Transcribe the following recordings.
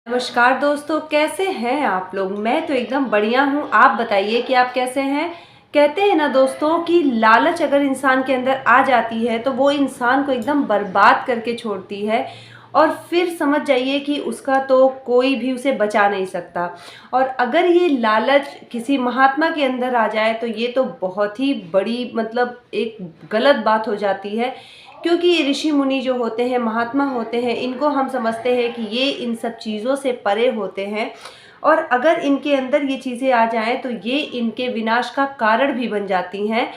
नमस्कार दोस्तों, कैसे हैं आप लोग। मैं तो एकदम बढ़िया हूँ। आप बताइए कि आप कैसे हैं। कहते हैं ना दोस्तों कि लालच अगर इंसान के अंदर आ जाती है तो वो इंसान को एकदम बर्बाद करके छोड़ती है और फिर समझ जाइए कि उसका तो कोई भी उसे बचा नहीं सकता। और अगर ये लालच किसी महात्मा के अंदर आ जाए तो ये तो बहुत ही बड़ी एक गलत बात हो जाती है। क्योंकि ये ऋषि मुनि जो होते हैं, महात्मा होते हैं, इनको हम समझते हैं कि ये इन सब चीज़ों से परे होते हैं। और अगर इनके अंदर ये चीज़ें आ जाएं तो ये इनके विनाश का कारण भी बन जाती हैं।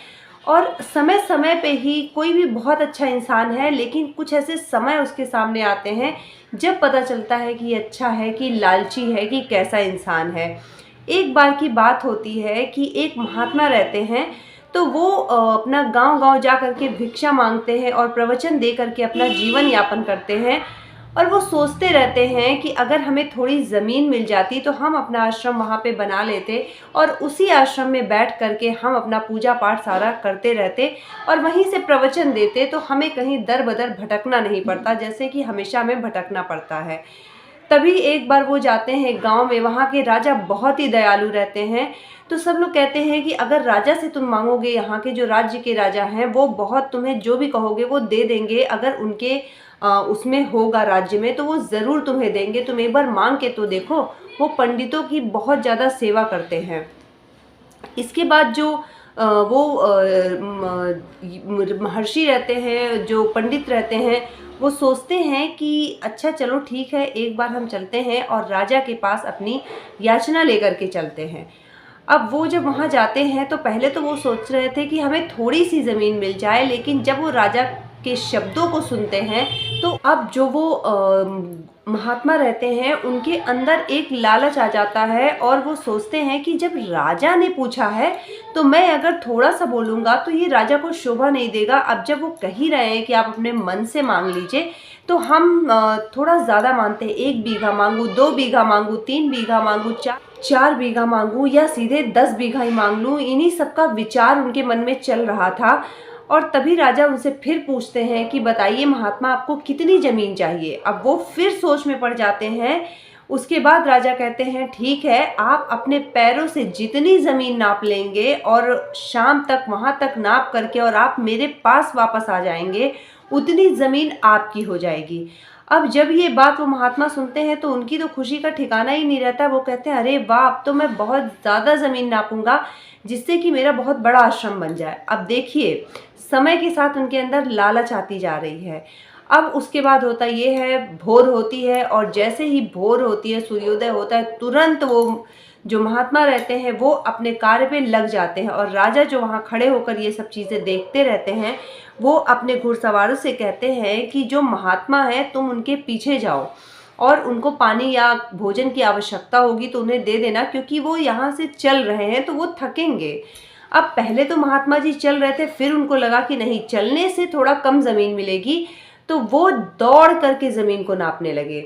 और समय समय पे ही कोई भी बहुत अच्छा इंसान है, लेकिन कुछ ऐसे समय उसके सामने आते हैं जब पता चलता है कि ये अच्छा है कि लालची है कि कैसा इंसान है। एक बार की बात होती है कि एक महात्मा रहते हैं, तो वो अपना गांव-गांव जा कर के भिक्षा मांगते हैं और प्रवचन दे कर के अपना जीवन यापन करते हैं। और वो सोचते रहते हैं कि अगर हमें थोड़ी ज़मीन मिल जाती तो हम अपना आश्रम वहाँ पे बना लेते और उसी आश्रम में बैठ कर के हम अपना पूजा पाठ सारा करते रहते और वहीं से प्रवचन देते, तो हमें कहीं दर-बदर भटकना नहीं पड़ता, जैसे कि हमेशा हमें भटकना पड़ता है। तभी एक बार वो जाते हैं गाँव में, वहाँ के राजा बहुत ही दयालु रहते हैं। तो सब लोग कहते हैं कि अगर राजा से तुम माँगोगे, यहाँ के जो राज्य के राजा हैं वो बहुत तुम्हें जो भी कहोगे वो दे देंगे। अगर उनके उसमें होगा राज्य में तो वो ज़रूर तुम्हें देंगे, तुम एक बार माँग के तो देखो। वो पंडितों की बहुत ज़्यादा सेवा करते हैं। इसके बाद जो वो महर्षि रहते हैं, जो पंडित रहते हैं, वो सोचते हैं कि अच्छा चलो ठीक है, एक बार हम चलते हैं और राजा के पास अपनी याचना लेकर के चलते हैं। अब वो जब वहाँ जाते हैं तो पहले तो वो सोच रहे थे कि हमें थोड़ी-सी ज़मीन मिल जाए, लेकिन जब वो राजा के शब्दों को सुनते हैं तो अब जो वो महात्मा रहते हैं उनके अंदर एक लालच आ जाता है और वो सोचते हैं कि जब राजा ने पूछा है तो मैं अगर थोड़ा-सा बोलूँगा तो ये राजा को शोभा नहीं देगा। अब जब वो कह ही रहे हैं कि आप अपने मन से माँग लीजिए, तो हम थोड़ा ज़्यादा मानते हैं। 1 बीघा माँगूँ, 2 बीघा माँगूँ, 3 बीघा माँगूँ, 4 बीघा माँगूँ या सीधे 10 बीघा ही माँग लूँ, इन्हीं सब का विचार उनके मन में चल रहा था। और तभी राजा उनसे फिर पूछते हैं कि बताइए महात्मा, आपको कितनी ज़मीन चाहिए। अब वो फिर सोच में पड़ जाते हैं। उसके बाद राजा कहते हैं ठीक है, आप अपने पैरों से जितनी ज़मीन नाप लेंगे और शाम तक वहाँ तक नाप करके और आप मेरे पास वापस आ जाएंगे, उतनी ज़मीन आपकी हो जाएगी। अब जब ये बात वो महात्मा सुनते हैं तो उनकी तो खुशी का ठिकाना ही नहीं रहता। वो कहते हैं अरे वाह, अब तो मैं बहुत ज़्यादा ज़मीन नापूंगा जिससे कि मेरा बहुत बड़ा आश्रम बन जाए। अब देखिए, समय के साथ उनके अंदर लालच आती जा रही है। अब उसके बाद होता ये है, भोर होती है और जैसे ही भोर होती है, सूर्योदय होता है, तुरंत वो जो महात्मा रहते हैं वो अपने कार्य पे लग जाते हैं। और राजा जो वहाँ खड़े होकर ये सब चीज़ें देखते रहते हैं, वो अपने घुड़सवारों से कहते हैं कि जो महात्मा है तुम उनके पीछे जाओ और उनको पानी या भोजन की आवश्यकता होगी तो उन्हें दे देना, क्योंकि वो यहाँ से चल रहे हैं तो वो थकेंगे। अब पहले तो महात्मा जी चल रहे थे, फिर उनको लगा कि नहीं, चलने से थोड़ा कम ज़मीन मिलेगी, तो वो दौड़ करके ज़मीन को नापने लगे।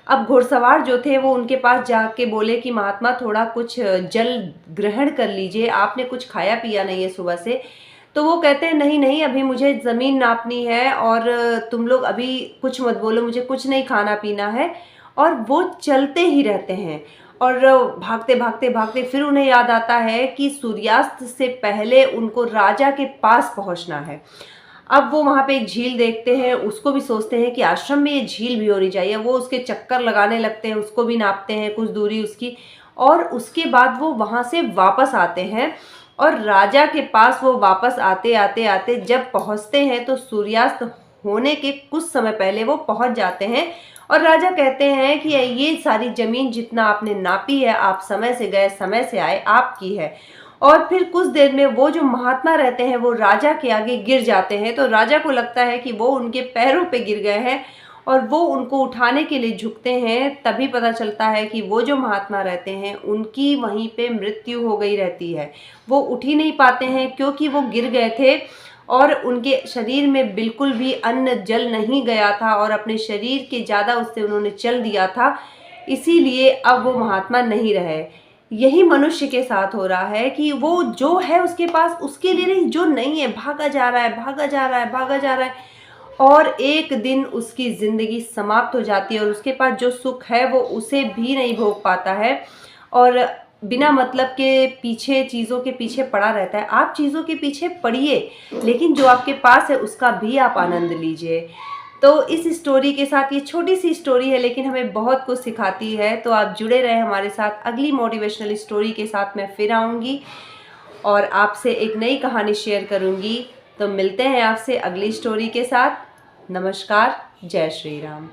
अब घुड़सवार जो थे वो उनके पास जाके बोले कि महात्मा थोड़ा कुछ जल ग्रहण कर लीजिए, आपने कुछ खाया पिया नहीं है सुबह से। तो वो कहते हैं नहीं नहीं, अभी मुझे ज़मीन नापनी है और तुम लोग अभी कुछ मत बोलो, मुझे कुछ नहीं खाना पीना है। और वो चलते ही रहते हैं और भागते भागते भागते फिर उन्हें याद आता है कि सूर्यास्त से पहले उनको राजा के पास पहुंचना है। अब वो वहाँ पे एक झील देखते हैं, उसको भी सोचते हैं कि आश्रम में ये झील भी होनी चाहिए। वो उसके चक्कर लगाने लगते हैं, उसको भी नापते हैं कुछ दूरी उसकी। और उसके बाद वो वहाँ से वापस आते हैं और राजा के पास वो वापस आते आते आते जब पहुँचते हैं तो सूर्यास्त होने के कुछ समय पहले वो पहुँच जाते हैं। और राजा कहते हैं कि ये सारी ज़मीन जितना आपने नापी है, आप समय से गए समय से आए, आपकी है। और फिर कुछ देर में वो जो महात्मा रहते हैं वो राजा के आगे गिर जाते हैं, तो राजा को लगता है कि वो उनके पैरों पे गिर गए हैं और वो उनको उठाने के लिए झुकते हैं। तभी पता चलता है कि वो जो महात्मा रहते हैं उनकी वहीं पे मृत्यु हो गई रहती है। वो उठ ही नहीं पाते हैं क्योंकि वो गिर गए थे और उनके शरीर में बिल्कुल भी अन्न जल नहीं गया था और अपने शरीर के ज़्यादा उससे उन्होंने चल दिया था, इसीलिए अब वो महात्मा नहीं रहे। यही मनुष्य के साथ हो रहा है कि वो जो है उसके पास, उसके लिए नहीं, जो नहीं है भागा जा रहा है, भागा जा रहा है, भागा जा रहा है। और एक दिन उसकी ज़िंदगी समाप्त हो जाती है और उसके पास जो सुख है वो उसे भी नहीं भोग पाता है और बिना मतलब के पीछे, चीज़ों के पीछे पड़ा रहता है। आप चीज़ों के पीछे पड़िए, लेकिन जो आपके पास है उसका भी आप आनंद लीजिए। तो इस स्टोरी के साथ, ये छोटी सी स्टोरी है लेकिन हमें बहुत कुछ सिखाती है। तो आप जुड़े रहें हमारे साथ, अगली मोटिवेशनल स्टोरी के साथ मैं फिर आऊँगी और आपसे एक नई कहानी शेयर करूँगी। तो मिलते हैं आपसे अगली स्टोरी के साथ। नमस्कार, जय श्री राम।